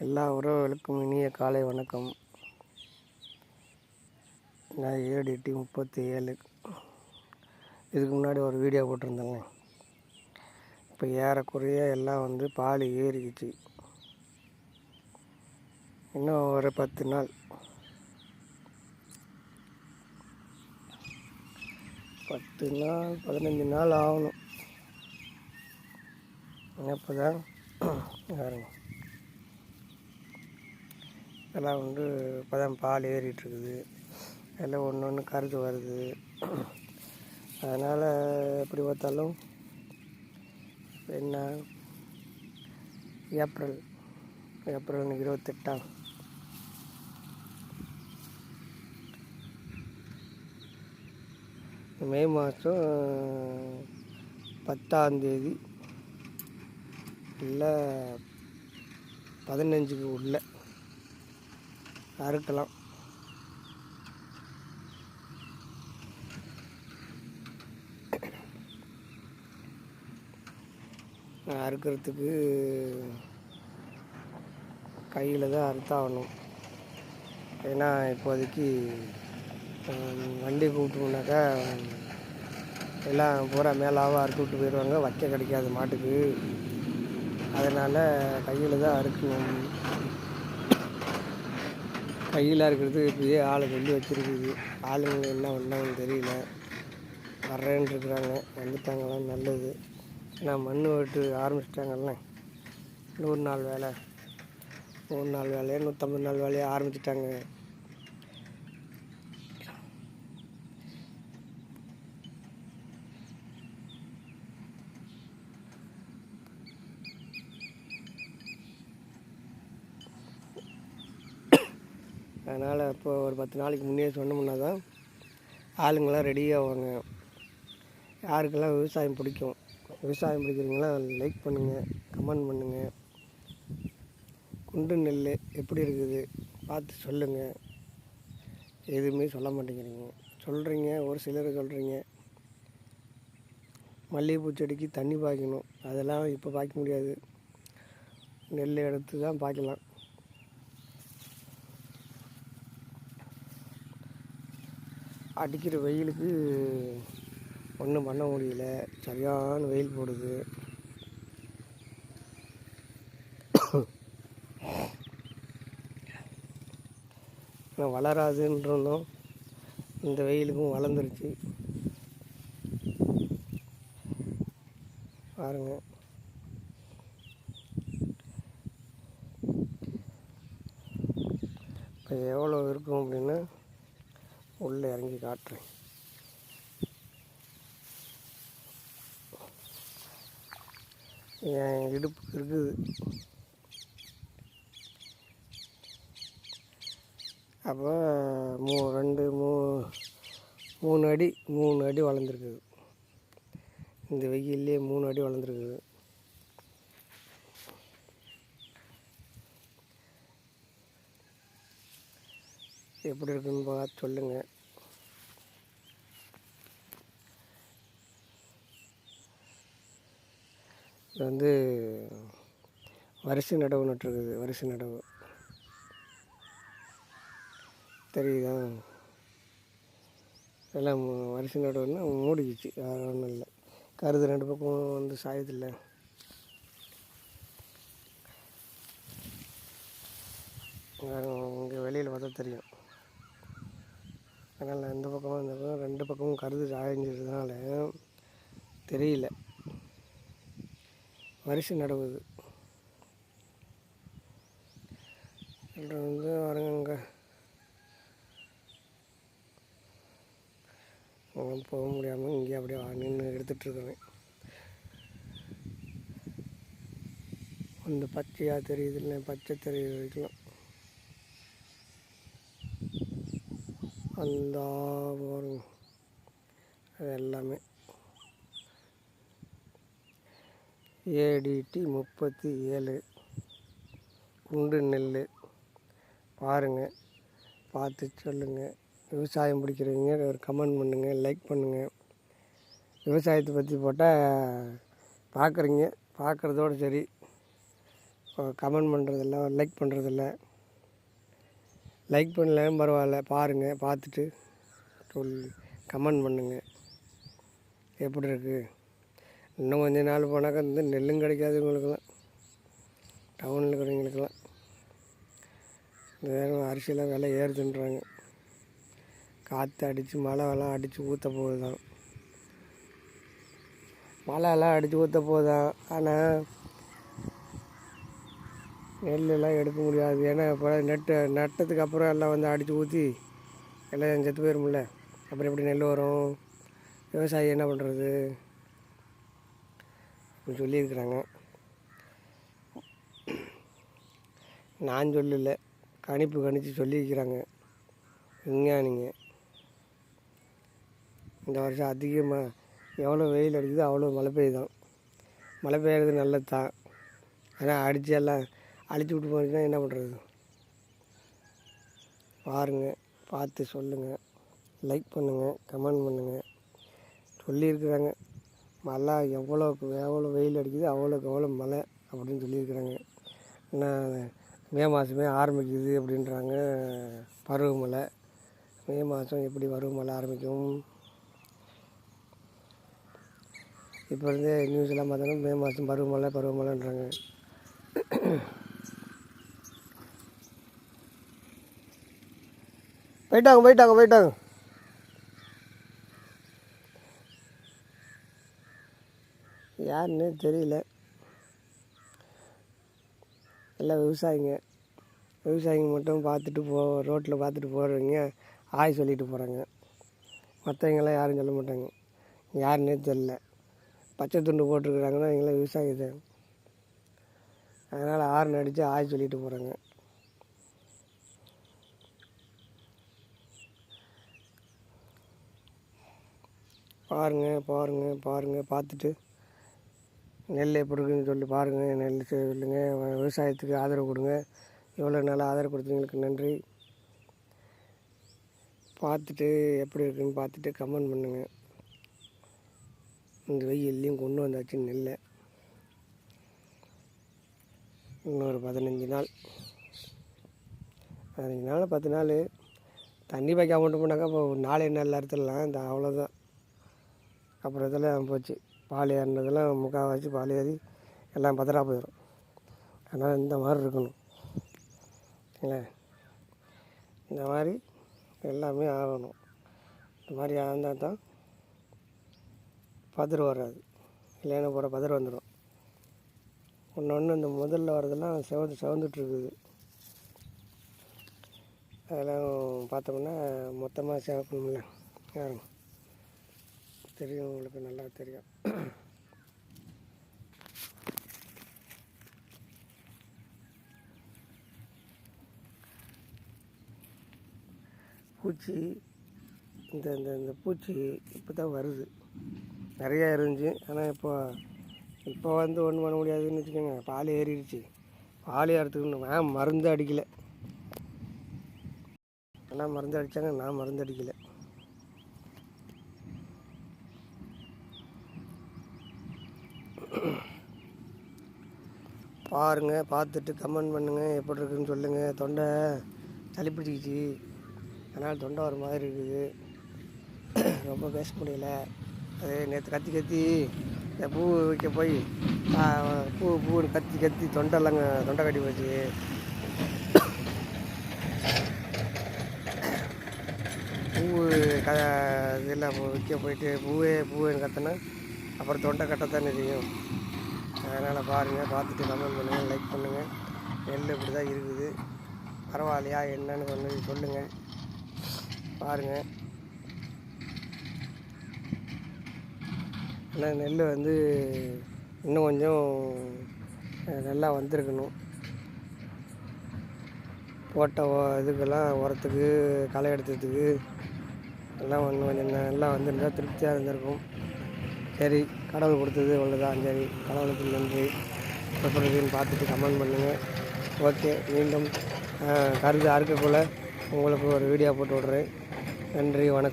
எல்லா உறவுகளுக்கும் இனிய காலை வணக்கம். நான் ADT 37 இதுக்கு முன்னாடி ஒரு வீடியோ போட்டிருந்தேங்க. இப்போ ஏறக்குறைய எல்லாம் பால் ஏறிக்கிச்சு. இன்னும் ஒரு 10 நாள் 15 நாள் ஆகணும். இப்போ தான் பாருங்க, எல்லாம் இப்போ தான் பால் ஏறிட்டுருக்குது. எல்லாம் ஒன்று கருது வருது. அதனால் எப்படி பார்த்தாலும் என்ன ஏப்ரல் 28 மே மாதம் 10 இல்லை 15 உள்ள அறுக்கலாம். அறுக்கிறதுக்கு கையில் தான் அறுத்தாகணும். ஏன்னா இப்போதைக்கு வண்டி கூப்பிட்டோம்னாக்கா எல்லாம் பூரா மேலாக அறுத்து விட்டு போயிடுவாங்க, வைக்க கிடைக்காது மாட்டுக்கு. அதனால் கையில் தான் அறுக்கணும். கையில் அறுக்கிறது இப்படியே ஆளை சொல்லி வச்சுருக்குது. ஆளுங்க என்ன பண்ணாங்கன்னு தெரியல. வர்றேன்னு இருக்கிறாங்க, வந்துட்டாங்களாம் நல்லது. ஏன்னா மண் வெட்டு ஆரம்பிச்சிட்டாங்கல்ல. 100 நாள் வேலை, 3 நாள் வேலையை 150 நாள் வேலையை ஆரம்பிச்சிட்டாங்க. அதனால் இப்போ ஒரு 10 நாளைக்கு முன்னே சொன்னோம்னா தான் ஆளுங்களாம் ரெடியாகுவாங்க. யாருக்கெல்லாம் விவசாயம் பிடிக்கும், விவசாயம் பிடிக்கிறவங்களாம் லைக் பண்ணுங்கள், கமெண்ட் பண்ணுங்கள். குண்டு நெல் எப்படி இருக்குது பார்த்து சொல்லுங்கள். எதுவுமே சொல்ல மாட்டேங்கிறீங்க. சொல்கிறீங்க, ஒரு சிலர் சொல்கிறீங்க மல்லிகைப்பூ செடிக்கு தண்ணி பாய்க்கணும். அதெல்லாம் இப்போ பாய்க்க முடியாது. நெல் எடுத்து தான் பாய்க்கலாம். அடிக்கிற வெயிலுக்கு ஒன்றும் பண்ண முடியல. சரியான வெயில் போடுது. ஆனால் வளராதுன்றதும் இந்த வெயிலுக்கும் வளர்ந்துருச்சு பாருங்க. இப்போ எவ்வளோ இருக்கும் அப்படின்னா உள்ளே இறங்கி காட்டுறேன். என் இடுப்புக்கு இருக்குது. அப்போ 3 அடி வளர்ந்துருக்குது. இந்த வெயிலே 3 அடி வளர்ந்துருக்குது. எப்படி இருக்குன்னு பார்த்து சொல்லுங்கள். இது வரிசை நடவு நட்டுருக்குது. வரிசை நடவு தெரியுதா? எல்லாம் வரிசை நடவுன்னா மூடிக்கிச்சு, வேறு ஒன்றும் இல்லை. கருது 2 பக்கம் சாயதில்லை. இங்கே வெளியில் பார்த்தா தெரியும். அதனால் இந்த பக்கம் 2 பக்கமும் கருது சாய்ஞ்சதுனால தெரியல. வரிசை நடவுது. வரங்க அங்கே போக முடியாமல் இங்கே அப்படியே நின்று எடுத்துகிட்ருக்குறேன். பச்சையாக தெரியுது இல்லை, பச்சை தெரியுது வரைக்கும் அந்த வரும். அது எல்லாமே ADT 37 குண்டு நெல் பாருங்கள், பார்த்து சொல்லுங்கள். விவசாயம் பிடிக்கிறவங்க ஒரு கமெண்ட் பண்ணுங்கள், லைக் பண்ணுங்கள். விவசாயத்தை பற்றி போட்டால் பார்க்குறீங்க, பார்க்குறதோடு சரி. கமெண்ட் பண்ணுறதில்ல, லைக் பண்ணுறதில்ல. லைக் பண்ணலையும் பரவாயில்ல, பாருங்கள், பார்த்துட்டு கமெண்ட் பண்ணுங்கள் எப்படி இருக்குது. இன்னும் கொஞ்சம் நாள் போனாக்கா இந்த நெல்லும் கிடைக்காது இவங்களுக்கெல்லாம், டவுனில் இருக்கிறவங்களுக்கெல்லாம். வேறு அரிசியெல்லாம் விலை ஏறுதுன்றாங்க. காற்று அடித்து மழைலாம் அடித்து ஊற்ற போகுது தான், மழைலாம் அடித்து ஊற்ற போகுதான். ஆனால் நெல்லெல்லாம் எடுக்க முடியாது. ஏன்னா இப்போ நட்டதுக்கு அப்புறம் எல்லாம் வந்து அடித்து ஊற்றி எல்லாம் செத்து போயிருமில்ல. அப்புறம் எப்படி நெல் வரும்? விவசாயி என்ன பண்ணுறது அப்படின்னு சொல்லியிருக்கிறாங்க. நான் சொல்லலை, கணிச்சு சொல்லியிருக்கிறாங்க விஞ்ஞானிங்க. இந்த வருஷம் அதிகமாக எவ்வளோ வெயில் அடிக்குதோ அவ்வளோ மழை பெய்யுதான். மழை பெய்யறது நல்லது தான். ஆனால் அடித்து எல்லாம் அழிச்சு விட்டு போச்சுன்னா என்ன பண்ணுறது? பாருங்கள், பார்த்து சொல்லுங்கள், லைக் பண்ணுங்கள், கமெண்ட் பண்ணுங்கள். சொல்லியிருக்கிறாங்க மழை எவ்வளோ வெயில் அடிக்குது அவ்வளோக்கு எவ்வளோ மழை அப்படின்னு சொல்லியிருக்கிறாங்க. இன்னும் மே மாதமே ஆரம்பிக்குது அப்படின்றாங்க பருவமழை. மே மாதம் எப்படி பருவமழை ஆரம்பிக்கும்? இப்போ இருந்தே நியூஸ்லாம் பார்த்தோன்னா மே மாதம் பருவமழைன்றாங்க. போயிட்டாங்க. யாருன்னு தெரியல. எல்லாம் விவசாயிங்க மட்டும் பார்த்துட்டு ரோட்டில் பார்த்துட்டு போகிறவங்க ஆய் சொல்லிட்டு போகிறாங்க. மற்றவங்களாம் யாரும் சொல்ல மாட்டாங்க. யாருன்னே தெரில. பச்சை துண்டு போட்டிருக்குறாங்கன்னா இவங்களாம் விவசாயி தான். அதனால் ஆறுன்னு அடித்து ஆய் சொல்லிட்டு போகிறாங்க. பாருங்கள், பார்த்துட்டு நெல் எப்படி இருக்குன்னு சொல்லி பாருங்கள். நெல் சொல்லுங்கள், விவசாயத்துக்கு ஆதரவு கொடுங்க. எவ்வளோ நாளாக ஆதரவு கொடுத்தவங்களுக்கு நன்றி. பார்த்துட்டு எப்படி இருக்குன்னு பார்த்துட்டு கமெண்ட் பண்ணுங்கள். இந்த வெயில்லையும் கொண்டு வந்தாச்சு நெல்லை. இன்னொரு 15 நாள் 10 நாள் தண்ணி வைக்காம மட்டும் போனாக்கா இப்போ 4 நாள் அறுத்துடலாம். இந்த அவ்வளோதான். அப்புறம் இதெல்லாம் போச்சு. பால் ஏறினதெல்லாம் முக்கால்வாசி பால் ஏறி எல்லாம் பத்திரா போயிடும். அதனால் இந்த மாதிரி இருக்கணும் இல்லை, இந்த மாதிரி எல்லாமே ஆகணும். இந்த மாதிரி ஆஇருந்தால் தான் பதறு வராது. இல்லைன்னா போகிற பதறு வந்துடும். ஒன்று இந்த முதல்ல வரதெல்லாம் செவந்துட்டுருக்குது. அதெல்லாம் பார்த்தோம்னா மொத்தமாக சேவக்கணும்ல. யாரும் தெரியும், உங்களுக்கு நல்லா தெரியும். பூச்சி இந்த பூச்சி இப்போ தான் வருது. நிறையா இருந்துச்சு. ஆனால் இப்போ வந்து ஒன்றும் பண்ண முடியாதுன்னு வச்சுக்கோங்க. பால் ஏறிடுச்சு. பால் ஏறத்துக்கு மருந்து அடிக்கலை. ஆனால் மருந்து அடித்தாங்க, நான் மருந்து அடிக்கலை. பாருங்கள், பார்த்துட்டு கமெண்ட் பண்ணுங்கள், எப்படி இருக்குதுன்னு சொல்லுங்கள். தொண்டை சளி பிடிச்சிக்கிச்சு, அதனால் தொண்டை வர மாதிரி இருக்குது. ரொம்ப பேச முடியல. அது நேற்று கத்தி இந்த பூ வைக்க போய் பூன்னு கத்தி தொண்டை கட்டி போச்சு. பூ இதெல்லாம் விற்க போயிட்டு பூவேன்னு கத்தினா அப்புறம் தொண்டை கட்டத்தானே செய்யும். அதனால் பாருங்கள், பார்த்துட்டு கமெண்ட் பண்ணுங்கள், லைக் பண்ணுங்கள். நெல் இப்படி தான் இருக்குது, பரவாயில்லையா என்னன்னு சொல்லுங்கள். பாருங்கள், ஆனால் நெல் வந்து இன்னும் கொஞ்சம் நல்லா வந்திருக்கணும். போட்ட இதுக்கெல்லாம் உரத்துக்கு களை எடுத்ததுக்கு எல்லாம் கொஞ்சம் நல்லா வந்திருந்தால் திருப்தியாக இருந்திருக்கும். சரி, கடவுள் கொடுத்தது அவ்வளோதான். சரி, கடவுளுக்கு நன்றி. எப்படின்னு பார்த்துட்டு கமெண்ட் பண்ணுங்கள். ஓகே, மீண்டும் கருது அறுக்கக்குள்ளே உங்களுக்கு ஒரு வீடியோ போட்டு விட்றேன். நன்றி, வணக்கம்.